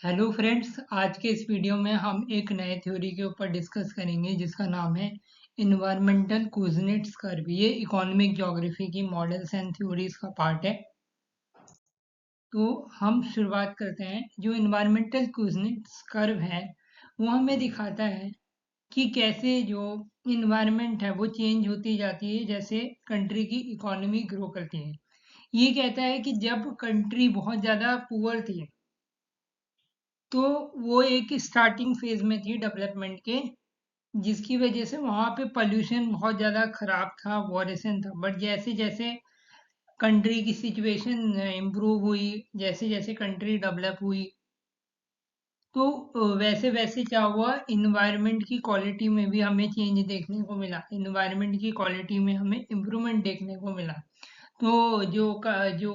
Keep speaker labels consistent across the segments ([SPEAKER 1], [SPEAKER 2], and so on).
[SPEAKER 1] Hello friends, आज के इस वीडियो में हम एक नए थ्योरी के ऊपर डिस्कस करेंगे जिसका नाम है इन्वायरमेंटल कुज़नेट्स कर्व। ये इकोनॉमिक ज्योग्राफी की मॉडल्स एंड थ्योरीज का पार्ट है। तो हम शुरुआत करते हैं। जो इन्वायरमेंटल कुज़नेट्स कर्व है वो हमें दिखाता है कि कैसे जो इन्वायरमेंट है वो चेंज होती जाती है जैसे कंट्री की इकोनॉमी ग्रो करती है। ये कहता है कि जब कंट्री बहुत ज़्यादा पुअर थी तो वो एक स्टार्टिंग फेज में थी डेवलपमेंट के, जिसकी वजह से वहाँ पे पोल्यूशन बहुत ज़्यादा खराब था, वॉरेसन था। बट जैसे जैसे कंट्री की सिचुएशन इम्प्रूव हुई, जैसे जैसे कंट्री डेवलप हुई, तो वैसे वैसे क्या हुआ, इन्वायरमेंट की क्वालिटी में भी हमें चेंज देखने को मिला, इन्वायरमेंट की क्वालिटी में हमें इम्प्रूवमेंट देखने को मिला। तो जो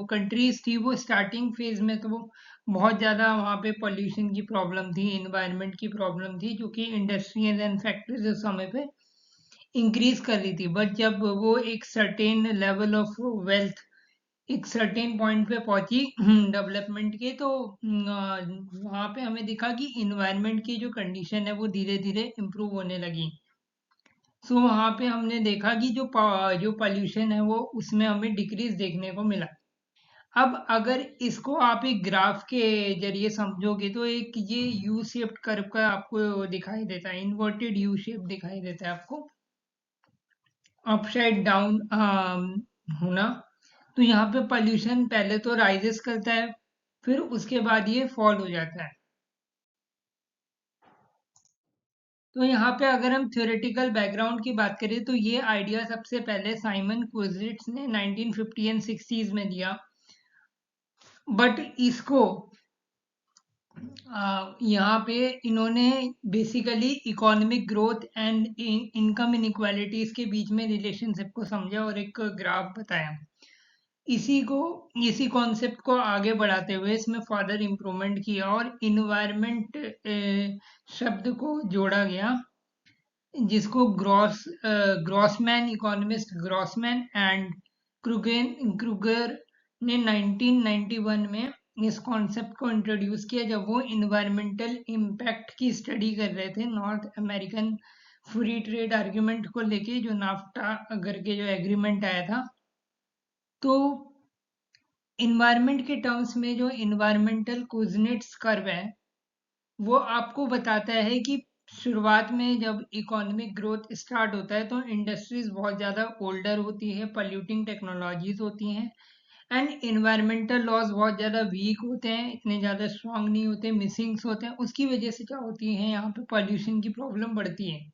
[SPEAKER 1] कंट्रीज थी वो स्टार्टिंग फेज में तो बहुत ज़्यादा वहाँ पे पोल्यूशन की प्रॉब्लम थी, इन्वायरमेंट की प्रॉब्लम थी, जो कि इंडस्ट्रीज एंड फैक्ट्रीज उस समय पे इंक्रीज कर रही थी। बट जब वो एक सर्टेन लेवल ऑफ वेल्थ, एक सर्टेन पॉइंट पे पहुंची डेवलपमेंट के, तो वहाँ पे हमें दिखा कि इन्वायरमेंट की जो कंडीशन है वो धीरे धीरे इम्प्रूव होने लगी। सो वहाँ पे हमने देखा कि जो पोल्यूशन है वो उसमें हमें डिक्रीज देखने को मिला। अब अगर इसको आप एक ग्राफ के जरिए समझोगे तो एक ये यू शेप्ड कर्व का आपको दिखाई देता है, इन्वर्टेड यू शेप दिखाई देता है आपको, अपसाइड डाउन होना। तो यहाँ पे पोल्यूशन पहले तो राइजेस करता है, फिर उसके बाद ये फॉल हो जाता है। तो यहाँ पे अगर हम थ्योरेटिकल बैकग्राउंड की बात करें तो ये आइडिया सबसे पहले साइमन क्विज़िट्ज़ ने 1950 एंड 60s में दिया। बट इसको यहाँ पे इन्होंने basically economic growth and income inequalities के बीच में रिलेशनशिप को समझा और एक ग्राफ बताया। इसी को इसी कॉन्सेप्ट को आगे बढ़ाते हुए इसमें फर्दर इम्प्रूवमेंट किया और इन्वायरमेंट शब्द को जोड़ा गया, जिसको Grossman, economist Grossman and Kruger ने 1991 में इस कॉन्सेप्ट को इंट्रोड्यूस किया, जब वो इन्वायरमेंटल इम्पैक्ट की स्टडी कर रहे थे north American free trade argument को लेके, जो नाफ्टा करके जो एग्रीमेंट आया था। तो इन्वायरमेंट के टर्म्स में जो इन्वायरमेंटल कोऑर्डिनेट्स कर्व है वो आपको बताता है कि शुरुआत में जब इकोनॉमिक ग्रोथ स्टार्ट होता है तो इंडस्ट्रीज बहुत ज़्यादा ओल्डर होती है, पॉल्यूटिंग टेक्नोलॉजीज होती हैं एंड इन्वायरमेंटल लॉज बहुत ज़्यादा वीक होते हैं, इतने ज़्यादा स्ट्रांग नहीं होते, मिसिंग्स होते हैं। उसकी वजह से क्या होती है, यहाँ पे पॉल्यूशन की प्रॉब्लम बढ़ती है।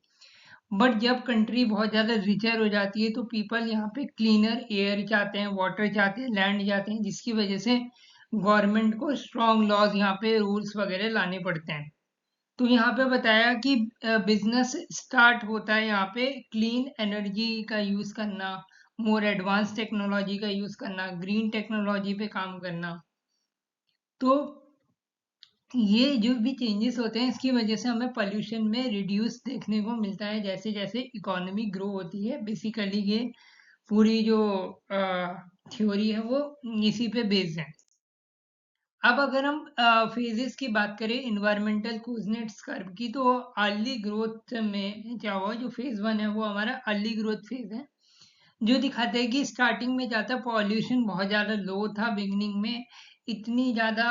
[SPEAKER 1] बट जब कंट्री बहुत ज़्यादा रिचर हो जाती है तो पीपल यहाँ पे क्लीनर एयर चाहते हैं, वाटर चाहते हैं, लैंड चाहते हैं, जिसकी वजह से गवर्नमेंट को स्ट्रॉन्ग लॉज, यहाँ पे रूल्स वगैरह लाने पड़ते हैं। तो यहाँ पे बताया कि बिजनेस स्टार्ट होता है यहाँ पे क्लीन एनर्जी का यूज करना, मोर एडवांस टेक्नोलॉजी का यूज करना, ग्रीन टेक्नोलॉजी पे काम करना। तो ये जो भी चेंजेस होते हैं इसकी वजह से हमें पोल्यूशन में रिड्यूस देखने को मिलता है जैसे जैसे इकोनॉमी ग्रो होती है। बेसिकली ये पूरी जो थ्योरी है वो इसी पे बेस्ड है। अब अगर हम फेजेस की बात करें इन्वायरमेंटल कोऑर्डिनेट्स कर्व की, तो अर्ली ग्रोथ में क्या हुआ, जो फेज वन है वो हमारा अर्ली ग्रोथ फेज है, जो दिखाता है कि स्टार्टिंग में जाता पॉल्यूशन बहुत ज़्यादा लो था, बिगनिंग में इतनी ज़्यादा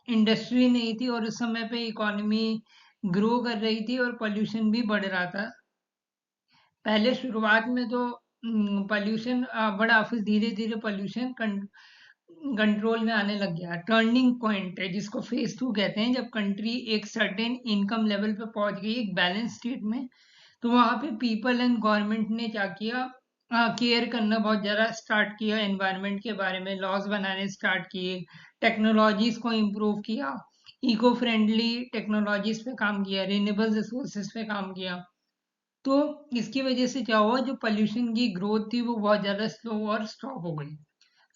[SPEAKER 1] इंडस्ट्री नहीं थी और उस समय पे इकोनॉमी ग्रो कर रही थी और पोल्यूशन भी बढ़ रहा था। पहले शुरुआत में तो पोल्यूशन बड़ा, फिर धीरे धीरे पोल्यूशन कंट्रोल में आने लग गया। टर्निंग पॉइंट है जिसको फेज टू कहते हैं, जब कंट्री एक सर्टेन इनकम लेवल पे पहुंच गई एक बैलेंस स्टेट में, तो वहां पे पीपल एंड गवर्नमेंट ने क्या किया, केयर करना बहुत ज़्यादा स्टार्ट किया, एनवायरनमेंट के बारे में लॉज बनाने स्टार्ट किए, टेक्नोलॉजीज को इम्प्रूव किया, इको फ्रेंडली टेक्नोलॉजीज पे काम किया, रिन्यूएबल रिसोर्सेज पे काम किया। तो इसकी वजह से क्या हुआ, जो पोल्यूशन की ग्रोथ थी वो बहुत ज़्यादा स्लो और स्टॉप हो गई।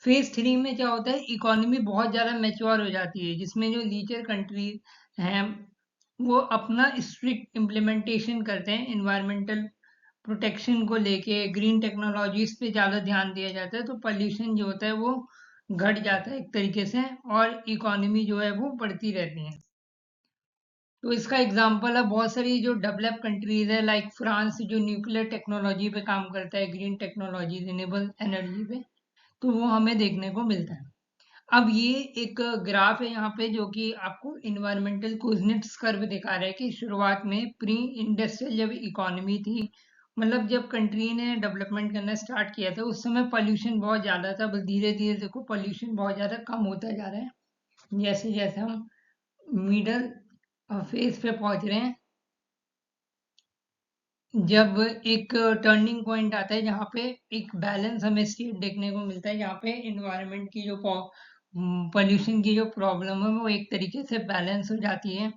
[SPEAKER 1] फेज थ्री में क्या होता है, इकोनॉमी बहुत ज़्यादा मैच्योर हो जाती है, जिसमें जो लीचर कंट्री हैं वो अपना स्ट्रिक्ट इम्प्लीमेंटेशन करते हैं, इन्वायरमेंटल प्रोटेक्शन को लेके ग्रीन टेक्नोलॉजीज पे ज़्यादा ध्यान दिया जाता है, तो पोल्यूशन जो होता है वो घट जाता है एक तरीके से और इकोनॉमी जो है वो बढ़ती रहती है। तो इसका एग्जांपल है बहुत सारी जो डेवलप कंट्रीज है लाइक फ्रांस जो न्यूक्लियर टेक्नोलॉजी पे काम करता है, ग्रीन टेक्नोलॉजी, रिन्यूएबल एनर्जी पे, तो वो हमें देखने को मिलता है। अब ये एक ग्राफ है यहाँ पे जो कि आपको इन्वायरमेंटल कुजनेट्स कर्व दिखा रहा है कि शुरुआत में प्री इंडस्ट्रियल जब इकोनॉमी थी, मतलब जब कंट्री ने डेवलपमेंट करना स्टार्ट किया था, उस समय पोल्यूशन बहुत ज़्यादा था। बस धीरे धीरे देखो पोल्यूशन बहुत ज़्यादा कम होता जा रहा है जैसे जैसे हम मिडल फेज पे पहुंच रहे हैं। जब एक टर्निंग पॉइंट आता है जहाँ पे एक बैलेंस हमें स्टेट देखने को मिलता है, जहाँ पे इन्वायरमेंट की जो पोल्यूशन की जो प्रॉब्लम है वो एक तरीके से बैलेंस हो जाती है।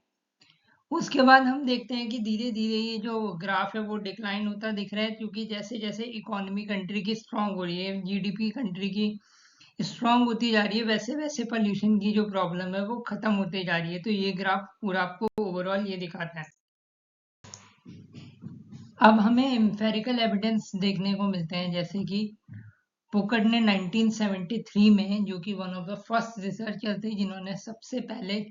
[SPEAKER 1] उसके बाद हम देखते हैं कि धीरे धीरे ये जो ग्राफ है वो डिक्लाइन होता दिख रहा है, क्योंकि जैसे जैसे इकोनॉमी कंट्री की स्ट्रांग हो रही है, जीडीपी कंट्री की स्ट्रांग होती जा रही है, वैसे वैसे पोल्यूशन की जो प्रॉब्लम है वो खत्म होते जा रही है। तो ये ग्राफ पूरा आपको ओवरऑल ये दिखाता है। अब हमें एम्पेरिकल एविडेंस देखने को मिलते हैं, जैसे कि पोकट ने 1973 में, जो कि one of the first researcher थे जिन्होंने सबसे पहले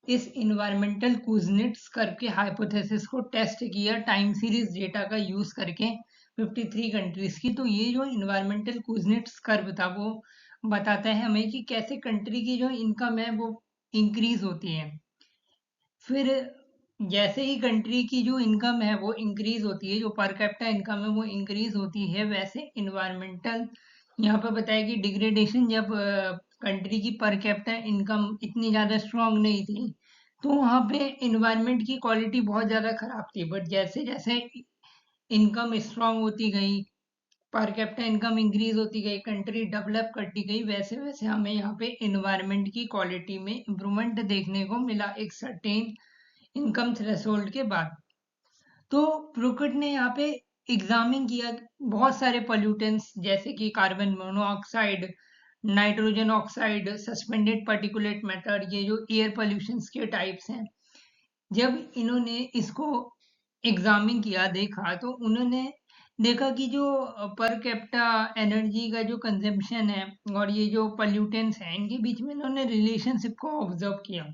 [SPEAKER 1] इस इन्वायरमेंटल कुजनेट्स कर्व के हाइपोथेसिस को टेस्ट किया टाइम सीरीज डेटा का यूज करके 53 कंट्रीज की। तो ये जो इन्वायरमेंटल कुजनेट्स कर्व था वो बताता है हमें कि कैसे कंट्री की जो इनकम है वो इंक्रीज होती है। फिर जैसे ही कंट्री की जो इनकम है वो इंक्रीज होती है, जो पर कैपिटा इनकम है वो इंक्रीज होती है, वैसे इन्वायरमेंटल यहाँ पर बताया कि डिग्रेडेशन, जब कंट्री की पर कैपिटा इनकम इतनी ज़्यादा स्ट्रांग नहीं थी तो वहाँ पे इन्वायरमेंट की क्वालिटी बहुत ज़्यादा खराब थी। बट जैसे जैसे इनकम स्ट्रांग होती गई, पर कैपिटा इनकम इंक्रीज होती गई, कंट्री डेवलप करती गई, वैसे वैसे हमें यहाँ पे इन्वायरमेंट की क्वालिटी में इम्प्रूवमेंट देखने को मिला एक सर्टेन इनकम थ्रेशोल्ड के बाद। तो प्रोकट ने यहाँ पे एग्जामिन किया बहुत सारे पोल्यूटेंट्स, जैसे कि carbon monoxide, nitrogen oxide, suspended particulate matter, ये जो एयर पोल्यूशन के टाइप्स हैं। जब इन्होंने इसको एग्जामिन किया, देखा, तो उन्होंने देखा कि जो पर कैपिटा एनर्जी का जो कंजम्पशन है और ये जो पोल्यूटेंट्स हैं इनके बीच में इन्होंने रिलेशनशिप को ऑब्जर्व किया।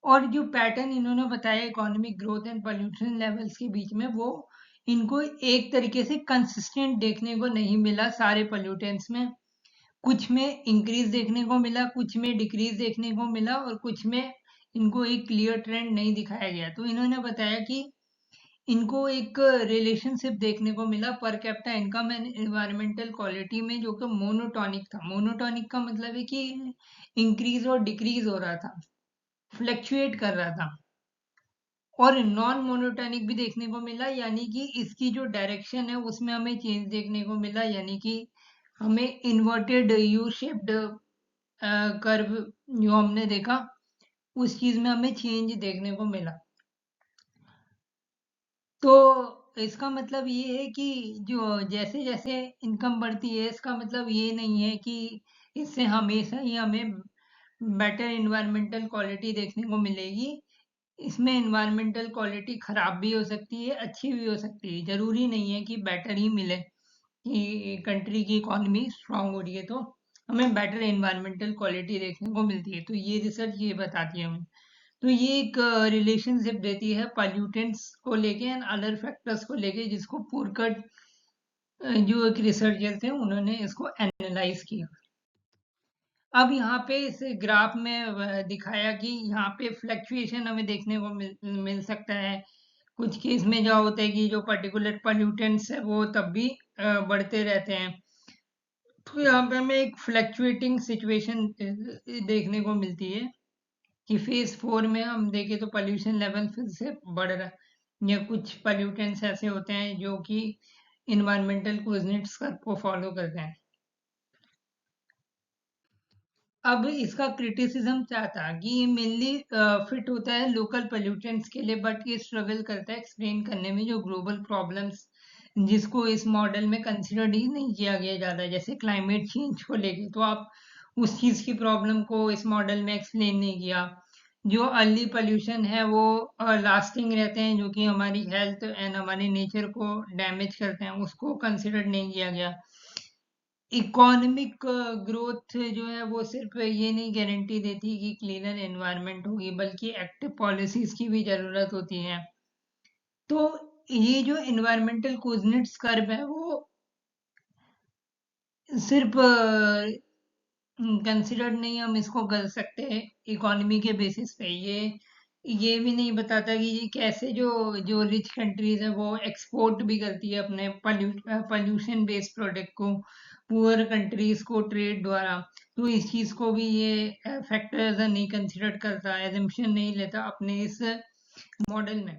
[SPEAKER 1] और जो पैटर्न इन्होंने बताया economic growth and pollution levels के बीच में, वो इनको एक तरीके से कंसिस्टेंट देखने को नहीं मिला सारे पोल्यूटेंट्स में। कुछ में इंक्रीज देखने को मिला, कुछ में डिक्रीज देखने को मिला, और कुछ में इनको एक क्लियर ट्रेंड नहीं दिखाया गया। तो इन्होंने बताया कि इनको एक रिलेशनशिप देखने को मिला per capita income and environmental quality में, जो कि मोनोटॉनिक था। मोनोटॉनिक का मतलब है कि इंक्रीज और डिक्रीज हो रहा था, फ्लक्चुएट कर रहा था। और नॉन मोनोटॉनिक भी देखने को मिला, यानी कि इसकी जो डायरेक्शन है उसमें हमें चेंज देखने को मिला, यानी कि हमें इन्वर्टेड यू शेप्ड कर्व जो हमने देखा उस चीज में हमें चेंज देखने को मिला। तो इसका मतलब ये है कि जो जैसे जैसे इनकम बढ़ती है, इसका मतलब ये नहीं है कि इससे हमेशा ही हमें बेटर इन्वायरमेंटल क्वालिटी देखने को मिलेगी। इसमें इन्वायरमेंटल क्वालिटी खराब भी हो सकती है, अच्छी भी हो सकती है। जरूरी नहीं है कि बेटर ही मिले, कि कंट्री की इकोनॉमी स्ट्रांग हो रही है तो हमें बेटर इन्वायरमेंटल क्वालिटी देखने को मिलती है। तो ये रिसर्च ये बताती है हमें। तो ये एक रिलेशनशिप देती है पॉल्यूटेंट्स को लेके एंड अदर फैक्टर्स को लेके, जिसको पुरकट जो एक रिसर्चर थे उन्होंने इसको एनालाइज किया। अब यहाँ पे इस ग्राफ में दिखाया कि यहाँ पे फ्लक्चुएशन हमें देखने को मिल सकता है। कुछ केस में क्या होता है कि जो पर्टिकुलर पोल्यूटेंट्स है वो तब भी बढ़ते रहते हैं। तो यहाँ पे हमें एक फ्लक्चुएटिंग सिचुएशन देखने को मिलती है कि फेज 4 में हम देखें तो पोल्यूशन लेवल फिर से बढ़ रहा है, या कुछ पोल्यूटेंट्स ऐसे होते हैं जो कि इन्वायरमेंटल कोऑर्डिनेट्स को फॉलो करते हैं। अब इसका क्रिटिसिज्म क्या था कि ये मेनली फिट होता है लोकल पोल्यूटेंट्स के लिए, बट ये स्ट्रगल करता है एक्सप्लेन करने में जो ग्लोबल प्रॉब्लम्स जिसको इस मॉडल में कंसिडर ही नहीं किया गया जाता, जैसे क्लाइमेट चेंज को लेके। तो आप उस चीज की प्रॉब्लम को इस मॉडल में एक्सप्लेन नहीं किया। जो अर्ली पोल्यूशन है वो लास्टिंग रहते हैं, जो कि हमारी हेल्थ एंड हमारे नेचर को डैमेज करते हैं, उसको कंसिडर नहीं किया गया। इकोनॉमिक ग्रोथ जो है वो सिर्फ ये नहीं गारंटी देती कि क्लीनर एनवायरनमेंट होगी, बल्कि एक्टिव पॉलिसीज की भी जरूरत होती है। तो ये जो एनवायरमेंटल कोऑर्डिनेट्स कर्व है वो सिर्फ कंसिडर्ड नहीं हम इसको कर सकते इकोनॉमी के बेसिस पे। ये भी नहीं बताता कि ये कैसे जो जो रिच कंट्रीज है वो एक्सपोर्ट भी करती है अपने पॉल्यूशन बेस्ड प्रोडक्ट को पुअर कंट्रीज को ट्रेड द्वारा। तो इस चीज को भी ये फैक्टर नहीं कंसिडर करता, एजम्पशन नहीं लेता अपने इस मॉडल में।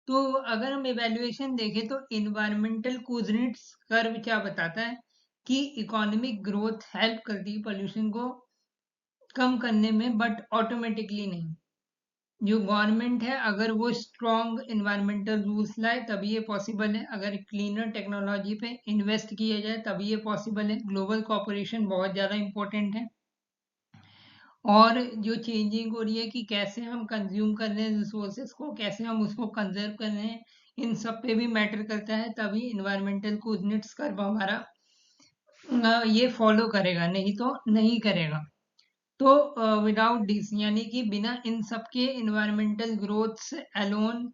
[SPEAKER 1] तो अगर हम इवैल्यूएशन देखें तो इन्वायरमेंटल कोऑर्डिनेट्स कर्व क्या बताता है कि इकोनॉमिक ग्रोथ हेल्प करती है पोल्यूशन को कम करने में, बट ऑटोमेटिकली नहीं। जो गवर्नमेंट है अगर वो स्ट्रॉन्ग इन्वायरमेंटल रूल्स लाए तभी ये पॉसिबल है, अगर क्लीनर टेक्नोलॉजी पे इन्वेस्ट किया जाए तभी ये पॉसिबल है। ग्लोबल कॉपरेशन बहुत ज़्यादा इंपॉर्टेंट है। और जो चेंजिंग हो रही है कि कैसे हम कंज्यूम कर रहे हैं रिसोर्सेज को, कैसे हम उसको कंजर्व कर रहे हैं, इन सब पे भी मैटर करता है। तभी इन्वायरमेंटल कोऑर्डिनेट्स कर्व हमारा ये फॉलो करेगा, नहीं तो नहीं करेगा। तो विदाउट दिस यानी कि बिना इन सब के इन्वायरमेंटल ग्रोथ अलोन,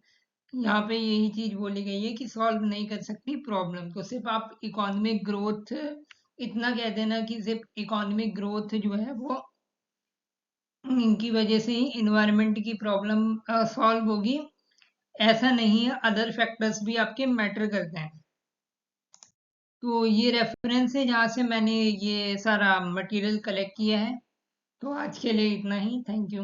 [SPEAKER 1] यहाँ पे यही चीज बोली गई है कि सॉल्व नहीं कर सकती प्रॉब्लम। तो सिर्फ आप इकोनॉमिक ग्रोथ इतना कह देना कि सिर्फ इकोनॉमिक ग्रोथ जो है वो इनकी वजह से ही इन्वायरमेंट की प्रॉब्लम सॉल्व होगी, ऐसा नहीं है। अदर फैक्टर्स भी आपके मैटर करते हैं। तो ये रेफरेंस है जहाँ से मैंने ये सारा मटेरियल कलेक्ट किया है। तो आज के लिए इतना ही। Thank you.